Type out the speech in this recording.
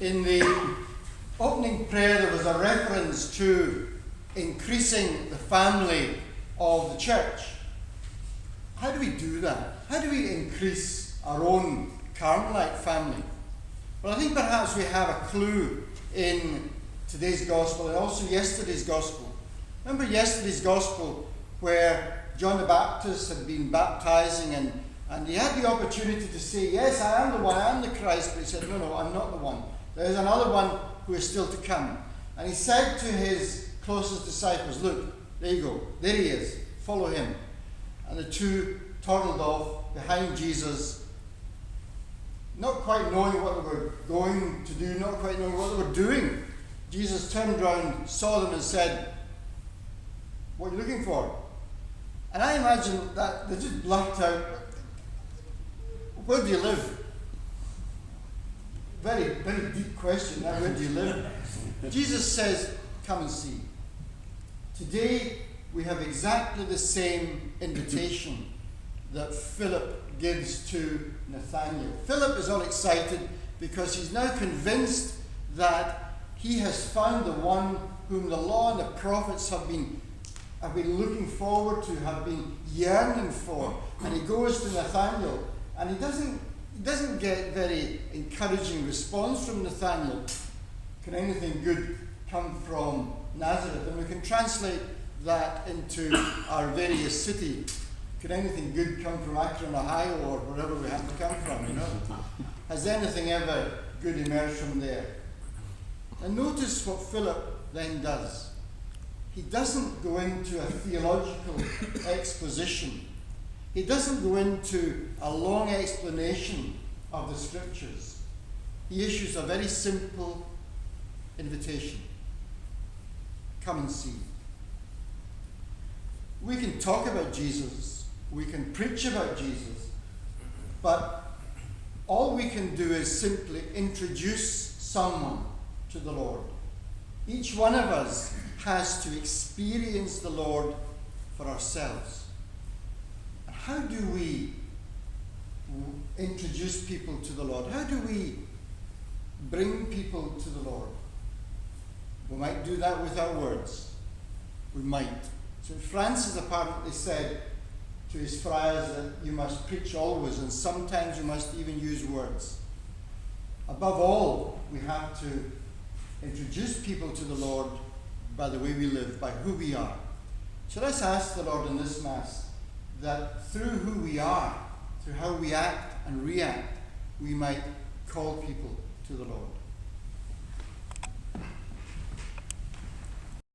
In the opening prayer, there was a reference to increasing the family of the church. How do we do that? How do we increase our own Carmelite family? Well, I think perhaps we have a clue in today's gospel and also yesterday's gospel. Remember yesterday's gospel where John the Baptist had been baptizing and he had the opportunity to say, yes, I am the one, I am the Christ, but he said, no, I'm not the one. There is another one who is still to come. And he said to his closest disciples, look, there you go, there he is, follow him. And the two toddled off behind Jesus, not quite knowing what they were going to do, not quite knowing what they were doing. Jesus turned around, saw them and said, what are you looking for? And I imagine that they just blacked out, where do you live? Very, very deep question, now, where do you live? Jesus says, come and see. Today, we have exactly the same invitation that Philip gives to Nathanael. Philip is all excited because he's now convinced that he has found the one whom the law and the prophets have been looking forward to, have been yearning for. And he goes to Nathanael, and he doesn't get very encouraging response from Nathanael. Can anything good come from Nazareth? And we can translate that into our various cities. Could anything good come from Akron, Ohio, or wherever we have to come from, you know? Has anything ever good emerged from there? And notice what Philip then does. He doesn't go into a theological exposition. He doesn't go into a long explanation of the scriptures. He issues a very simple invitation. Come and see. We can talk about Jesus. We can preach about Jesus. But all we can do is simply introduce someone to the Lord. Each one of us has to experience the Lord for ourselves. How do we introduce people to the Lord? How do we bring people to the Lord? We might do that with our words. We might. St. Francis apparently said to his friars that you must preach always, and sometimes you must even use words. Above all, we have to introduce people to the Lord by the way we live, by who we are. So let's ask the Lord in this Mass that through who we are, through how we act and react, we might call people to the Lord.